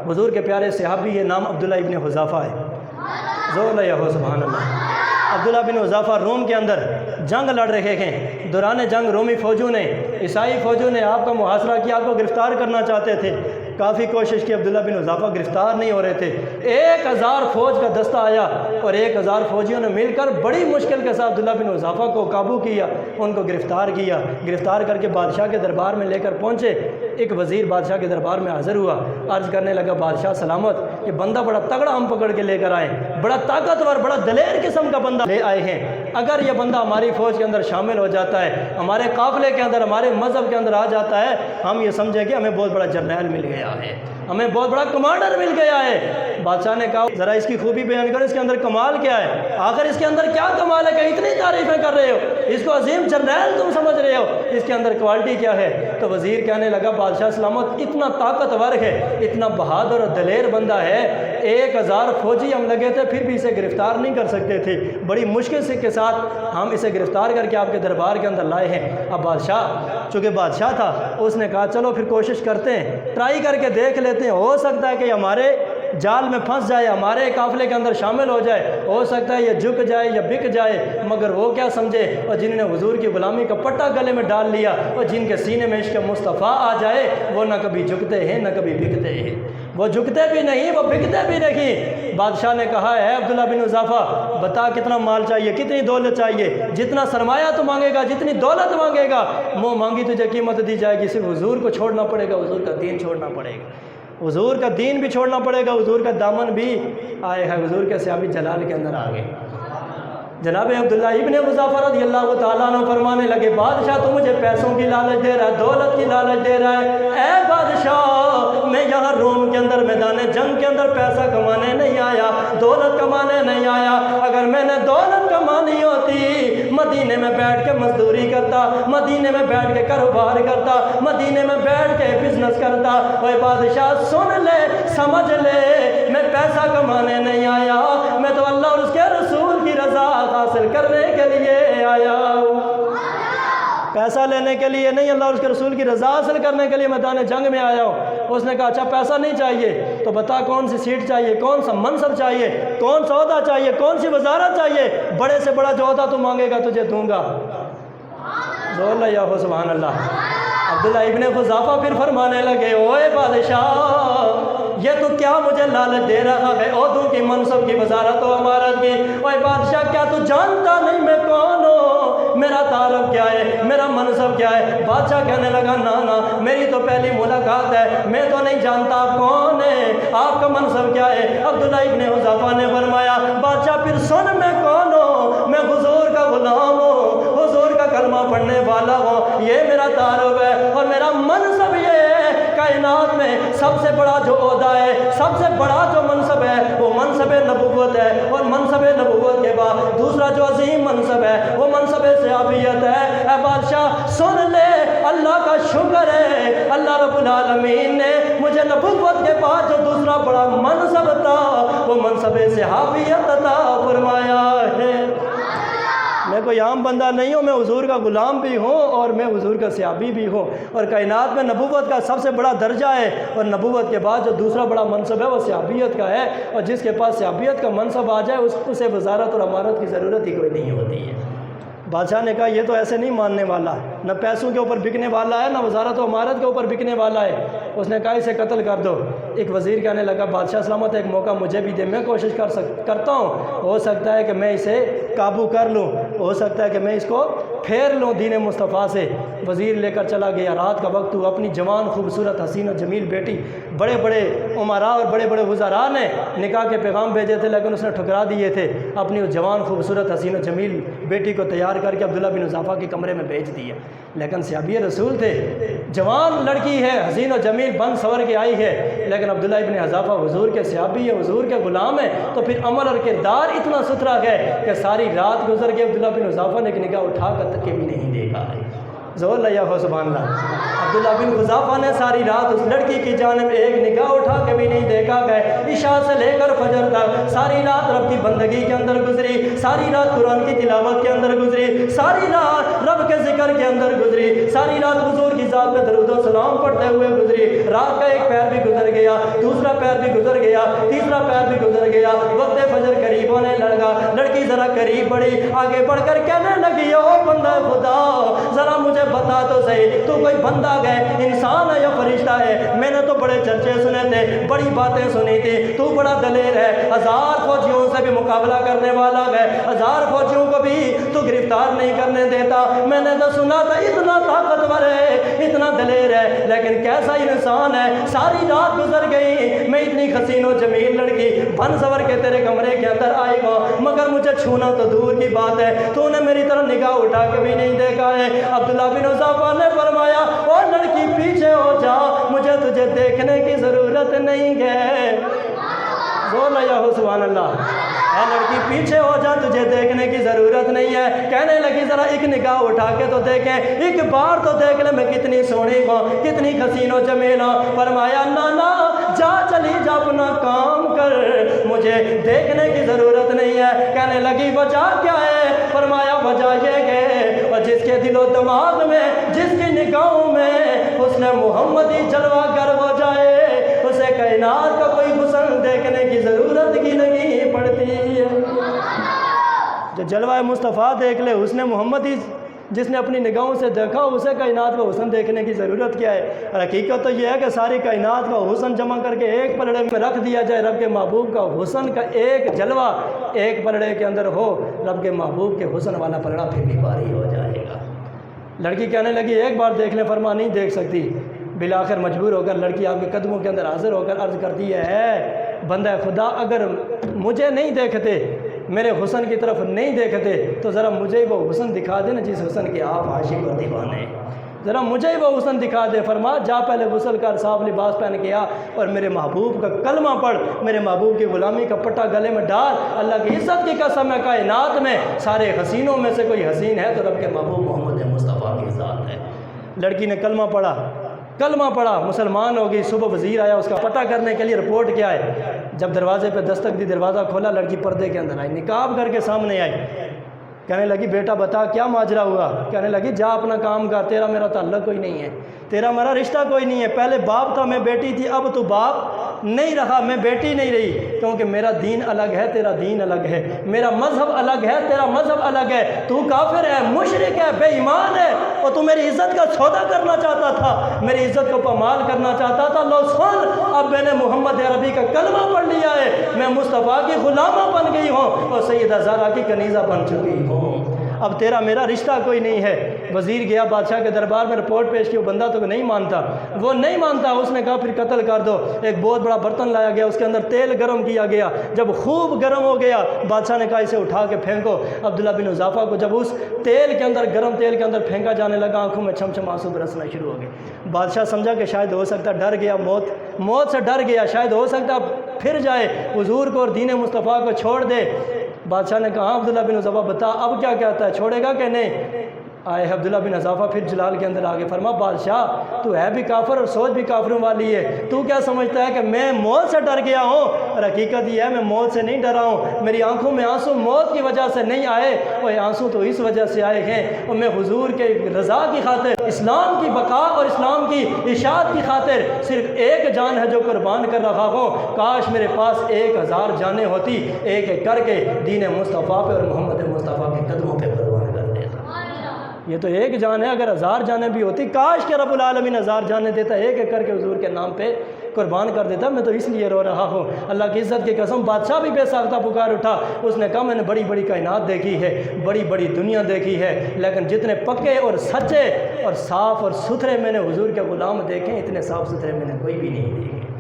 حضور کے پیارے صحابی ہے، نام عبداللہ ابن حذافہ ہے۔ زور لیا ہو سبحان اللہ۔ عبداللہ بن حذافہ روم کے اندر جنگ لڑ رہے ہیں۔ دوران جنگ رومی فوجوں نے، عیسائی فوجوں نے آپ کا محاصرہ کیا، آپ کو گرفتار کرنا چاہتے تھے۔ کافی کوشش کی، عبداللہ بن حذافہ گرفتار نہیں ہو رہے تھے۔ 1000 فوج کا دستہ آیا اور 1000 فوجیوں نے مل کر بڑی مشکل کے ساتھ عبداللہ بن حذافہ کو قابو کیا، ان کو گرفتار کیا۔ گرفتار کر کے بادشاہ کے دربار میں لے کر پہنچے۔ ایک وزیر بادشاہ کے دربار میں حاضر ہوا، عرض کرنے لگا بادشاہ سلامت، یہ بندہ بڑا تگڑا ہم پکڑ کے لے کر آئے، بڑا طاقتور بڑا دلیر قسم کا بندہ لے آئے ہیں۔ اگر یہ بندہ ہماری فوج کے اندر شامل ہو جاتا ہے، ہمارے قافلے کے اندر، ہمارے مذہب کے اندر آ جاتا ہے، ہم یہ سمجھیں کہ ہمیں بہت بڑا جرنیل مل گیا ہے، ہمیں بہت بڑا کمانڈر مل گیا ہے۔ بادشاہ نے کہا ذرا اس کی خوبی بیان کرو، اس کے اندر کمال کیا ہے؟ آخر اس کے اندر کیا کمال ہے کہ اتنی تعریفیں کر رہے ہو، اس کو عظیم جرنیل تم سمجھ رہے ہو، اس کے اندر کوالٹی کیا ہے؟ تو وزیر کہنے لگا بادشاہ سلامت، اتنا طاقتور ہے، اتنا بہادر اور دلیر بندہ ہے، 1000 فوجی ہم لگے تھے پھر بھی اسے گرفتار نہیں کر سکتے تھے، بڑی مشکل سے کے ساتھ ہم اسے گرفتار کر کے آپ کے دربار کے اندر لائے ہیں۔ اب بادشاہ چونکہ بادشاہ تھا، اس نے کہا چلو پھر کوشش کرتے ہیں، ٹرائی کر کے دیکھ لیتے ہیں، ہو سکتا ہے کہ ہمارے جال میں پھنس جائے، ہمارے قافلے کے اندر شامل ہو جائے، ہو سکتا ہے یہ جھک جائے یا بک جائے۔ مگر وہ کیا سمجھے، اور جنہوں نے حضور کی غلامی کا پٹا گلے میں ڈال لیا اور جن کے سینے میں عشق مصطفیٰ آ جائے، وہ نہ کبھی جھکتے ہیں نہ کبھی بکتے ہیں، وہ جھکتے بھی نہیں وہ بکتے بھی نہیں۔ بادشاہ نے کہا ہے عبداللہ بن حذافہ بتا کتنا مال چاہیے، کتنی دولت چاہیے، جتنا سرمایہ تو مانگے گا، جتنی دولت مانگے گا، منہ مانگی تجھے قیمت دی جائے گی، صرف حضور کو چھوڑنا پڑے گا، حضور کا دین چھوڑنا پڑے گا، حضور کا دین بھی چھوڑنا پڑے گا، حضور کا دامن بھی آئے ہے۔ حضور کے صحابی جلال کے اندر آ گئے۔ جناب عبداللہ ابن حذافہ رضی اللہ تعالیٰ عنہ فرمانے لگے بادشاہ تو مجھے پیسوں کی لالچ دے رہا ہے، دولت کی لالچ دے رہا ہے، اے بادشاہ میں یہاں روم کے اندر میدان جنگ کے اندر پیسہ کمانے نہیں آیا، دولت کمانے نہیں آیا، اگر میں نے دولت کمانی ہوتی مدینے میں بیٹھ کے مزدوری کرتا، مدینے میں بیٹھ کے کاروبار کرتا، مدینے میں بیٹھ کے بزنس کرتا۔ اے بادشاہ سن لے سمجھ لے، میں پیسہ کمانے نہیں آیا، میں تو اللہ اور اس کے رسول کی رضا حاصل کرنے کے لیے آیا ہوں، پیسہ لینے کے لیے نہیں، اللہ اور اس کے رسول کی رضا حاصل کرنے کے لیے میدان جنگ میں آیا ہوں۔ اس نے کہا اچھا پیسہ نہیں چاہیے تو بتا کون سی سیٹ چاہیے، کون سا منصب چاہیے، کون سا عہدہ چاہیے، کون سی وزارت چاہیے، بڑے سے بڑا جو عہدہ تو مانگے گا تجھے دوں گا۔ زور لیا ہو سبحان اللہ۔ عبداللہ ابن حذافہ پھر فرمانے لگے اوے بادشاہ یہ تو کیا مجھے لالچ دے رہا ہے، عہدوں کی، منصب کی، وزارت و امارت کی، اوے بادشاہ کیا تو جانتا نہیں میں کون ہوں، میرا تعارف کیا ہے، میرا منصب کیا ہے؟ بادشاہ کہنے لگا نا میری تو پہلی ملاقات ہے، میں تو نہیں جانتا آپ کون ہے، آپ کا منصب کیا ہے؟ عبداللہ ابن حذافہ نے فرمایا بادشاہ پھر سن میں کون ہوں، میں حضور کا غلام ہوں، حضور کا کلمہ پڑھنے والا ہوں، یہ میرا تعارف ہے، اور میرا منصب یہ ہے کائنات میں سب سے بڑا جو عہدہ ہے، سب سے بڑا جو منصب ہے وہ منصب نبوت ہے، اور منصب نبوت کے بعد دوسرا جو عظیم منصب ہے وہ منصب صحابیت ہے۔ اے بادشاہ سن لے، اللہ کا شکر ہے اللہ رب العالمین نے مجھے نبوت کے بعد جو دوسرا بڑا منصب تھا وہ منصب صحابیت عطا فرمایا ہے۔ میں کوئی عام بندہ نہیں ہوں، میں حضور کا غلام بھی ہوں اور میں حضور کا صحابی بھی ہوں، اور کائنات میں نبوت کا سب سے بڑا درجہ ہے، اور نبوت کے بعد جو دوسرا بڑا منصب ہے وہ صحابیت کا ہے، اور جس کے پاس صحابیت کا منصب آ جائے اسے وزارت اور امارت کی ضرورت ہی کوئی نہیں ہوتی ہے۔ بادشاہ نے کہا یہ تو ایسے نہیں ماننے والا، نہ پیسوں کے اوپر بکنے والا ہے، نہ وزارت و امارت کے اوپر بکنے والا ہے۔ اس نے کہا اسے قتل کر دو۔ ایک وزیر کہنے لگا بادشاہ سلامت ایک موقع مجھے بھی دے، میں کوشش کرتا ہوں، ہو سکتا ہے کہ میں اسے قابو کر لوں، ہو سکتا ہے کہ میں اس کو پھیر لوں دین مصطفیٰ سے۔ وزیر لے کر چلا گیا، رات کا وقت ہوا، اپنی جوان خوبصورت حسین و جمیل بیٹی، بڑے بڑے عمراء اور بڑے بڑے وزراء نے نکاح کے پیغام بھیجے تھے لیکن اس نے ٹھکرا دیے تھے، اپنی اس جوان خوبصورت حسین و جمیل بیٹی کو تیار کر کے عبداللہ بن حذافہ کے کمرے میں بھیج دیا۔ لیکن صحابی رسول تھے، جوان لڑکی ہے، حسین و جمیل بن سور کے آئی ہے، لیکن عبداللہ ابن حذافہ حضور کے صحابی ہے، حضور کے غلام ہے، تو پھر عمل اور کردار اتنا ستھرا ہے کہ ساری رات گزر کے عبداللہ بن حذافہ نے ایک نگاہ اٹھا کر تک کے بھی نہیں دیکھا ہے۔ زور لیا ہو سبحان اللہ۔ عبداللہ بن حذافہ نے ساری رات اس لڑکی کی جانب ایک نگاہ اٹھا کے بھی نہیں دیکھا گئے، عشاء سے لے کر فجر تک ساری رات رب کی بندگی کے اندر گزری، ساری رات قرآن کی تلاوت کے اندر گزری، ساری رات رب کے ذکر کے اندر گزری، ساری رات حضور کی ذات پہ درود و سلام پڑھتے ہوئے گزری۔ رات کا ایک پیر بھی گزر گیا، دوسرا پیر بھی گزر گیا، تیسرا پیر بھی گزر گیا، وقت فجر قریب ہونے لگا۔ لڑکی ذرا قریب بڑھی، آگے بڑھ کر کہنے لگی او بندہ خدا ذرا مجھے بتا تو صحیح، تو کوئی بندہ گئے انسان ہے یا فرشتہ ہے؟ میں نے تو بڑے چرچے سنے تھے، بڑی باتیں سنی تھی، تو بڑا دلیر ہے، 1000 فوجیوں سے بھی مقابلہ کرنے والا ہے، 1000 فوجیوں کو بھی تو گرفتار نہیں کرنے دیتا۔ میں نے تو سنا تھا اتنا طاقتور ہے، اتنا دلیر ہے، لیکن کیسا انسان ہے؟ ساری رات گزر گئی، میں اتنی حسین و جمیل لڑکی بن سور کے تیرے کمرے کے اندر آئی ہوں، مگر مجھے چھونا تو دور کی بات ہے، تو نے میری طرف نگاہ اٹھا کے بھی نہیں دیکھا ہے۔ عبداللہ بن حذافہ نے فرمایا او لڑکی پیچھے ہو جا، مجھے تجھے دیکھنے کی ضرورت نہیں ہے۔ زور لیا ہو سبحان اللہ۔ اے لڑکی پیچھے ہو جا، تجھے دیکھنے کی ضرورت نہیں ہے۔ کہنے لگی ذرا ایک نگاہ اٹھا کے تو دیکھیں، ایک بار تو دیکھ لے میں کتنی سونی ہوں، کتنی حسین و جمیل ہوں۔ فرمایا نانا جا چلی جا، اپنا کام کر، مجھے دیکھنے کی ضرورت نہیں ہے۔ کہنے لگی وجہ کیا ہے؟ فرمایا وجہ یہ ہے اور جس کے دل و دماغ میں، جس کی نگاہوں میں حسن محمدی جلوہ گر ہو جائے، اسے کائنات کا کوئی حسن دیکھنے کی ضرورت کی نہیں پڑتی ہے۔ جو جلوہ مصطفیٰ دیکھ لے، حسن محمدی جس نے اپنی نگاہوں سے دیکھا، اسے کائنات کا حسن دیکھنے کی ضرورت کیا ہے؟ اور حقیقت تو یہ ہے کہ ساری کائنات کا حسن جمع کر کے ایک پلڑے میں رکھ دیا جائے، رب کے محبوب کا حسن کا ایک جلوہ ایک پلڑے کے اندر ہو، رب کے محبوب کے حسن والا پلڑا پھر بھی بھاری ہو جائے گا۔ لڑکی کہنے لگی ایک بار دیکھ لیں، فرما نہیں دیکھ سکتی۔ بالآخر مجبور ہو کر لڑکی آپ کے قدموں کے اندر حاضر ہو کر عرض کرتی ہے بندہ خدا اگر مجھے نہیں دیکھتے، میرے حسن کی طرف نہیں دیکھتے، تو ذرا مجھے وہ حسن دکھا دے نا جس حسن کے آپ عاشق اور دیوانے، ذرا مجھے وہ حسن دکھا دے۔ فرما جا پہلے غسل کر، صاف لباس پہن کے آ اور میرے محبوب کا کلمہ پڑھ، میرے محبوب کی غلامی کا پٹا گلے میں ڈال۔ اللہ کی عزت کی قسم ہے کائنات میں سارے حسینوں میں سے کوئی حسین ہے تو رب کے محبوب محمد مصطفیٰ کی ذات ہے۔ لڑکی نے کلمہ پڑھا، مسلمان ہوگی۔ صبح وزیر آیا اس کا پتہ کرنے کے لیے، رپورٹ کیا ہے؟ جب دروازے پہ دستک دی، دروازہ کھولا، لڑکی پردے کے اندر آئی، نقاب کر کے سامنے آئی۔ کہنے لگی بیٹا بتا کیا ماجرا ہوا؟ کہنے لگی جا اپنا کام کر، تیرا میرا تعلق کوئی نہیں ہے، تیرا میرا رشتہ کوئی نہیں ہے۔ پہلے باپ تھا، میں بیٹی تھی، اب تو باپ نہیں رہا، میں بیٹی نہیں رہی، کیونکہ میرا دین الگ ہے، تیرا دین الگ ہے، میرا مذہب الگ ہے، تیرا مذہب الگ ہے، تو کافر ہے، مشرک ہے، بے ایمان ہے، اور تو میری عزت کا سودا کرنا چاہتا تھا، میری عزت کو پامال کرنا چاہتا تھا۔ لو سن، اب میں نے محمد عربی کا کلمہ پڑھ لیا ہے، میں مصطفیٰ کی غلامہ بن گئی ہوں اور سیدہ زہرا کی کنیزہ بن چکی ہوں، اب تیرا میرا رشتہ کوئی نہیں ہے۔ وزیر گیا بادشاہ کے دربار میں، رپورٹ پیش کی، وہ بندہ تو نہیں مانتا، وہ نہیں مانتا۔ اس نے کہا پھر قتل کر دو۔ ایک بہت بڑا برتن لایا گیا، اس کے اندر تیل گرم کیا گیا، جب خوب گرم ہو گیا بادشاہ نے کہا اسے اٹھا کے پھینکو۔ عبداللہ بن حذافہ کو جب اس تیل کے اندر، گرم تیل کے اندر پھینکا جانے لگا، آنکھوں میں چھم چھم آنسو برسنا شروع ہو گئے۔ بادشاہ سمجھا کہ شاید ہو سکتا، ڈر گیا، موت سے ڈر گیا، شاید ہو سکتا پھر جائے حضور کو اور دین مصطفیٰ کو چھوڑ دے۔ بادشاہ نے کہا عبداللہ بن حذافہ بتا اب کیا کہتا ہے، چھوڑے گا کہ نہیں؟ آئے عبداللہ بن حذافہ پھر جلال کے اندر آگے، فرما بادشاہ تو ہے بھی کافر اور سوچ بھی کافروں والی ہے، تو کیا سمجھتا ہے کہ میں موت سے ڈر گیا ہوں؟ اور حقیقت یہ ہے میں موت سے نہیں ڈرا ہوں، میری آنکھوں میں آنسو موت کی وجہ سے نہیں آئے، اور یہ آنسو تو اس وجہ سے آئے ہیں، اور میں حضور کے رضا کی خاطر، اسلام کی بقا اور اسلام کی اشاعت کی خاطر صرف ایک جان ہے جو قربان کر رہا ہوں۔ کاش میرے پاس 1000 جانیں ہوتی، ایک ایک کر کے دین مصطفیٰ پہ اور محمد مصطفیٰ کے قدموں پہ قربان کر دیتا۔ یہ تو ایک جان ہے، اگر 1000 جانیں بھی ہوتی، کاش کہ رب العالمین 1000 جانیں دیتا، ایک ایک کر کے حضور کے نام پہ قربان کر دیتا۔ میں تو اس لیے رو رہا ہوں، اللہ کی عزت کی قسم۔ بادشاہ بھی بے ساختہ پکار اٹھا، اس نے کہا میں نے بڑی بڑی کائنات دیکھی ہے، بڑی بڑی دنیا دیکھی ہے، لیکن جتنے پکے اور سچے اور صاف اور ستھرے میں نے حضور کے غلام دیکھے، اتنے صاف ستھرے میں نے کوئی بھی نہیں دیکھے۔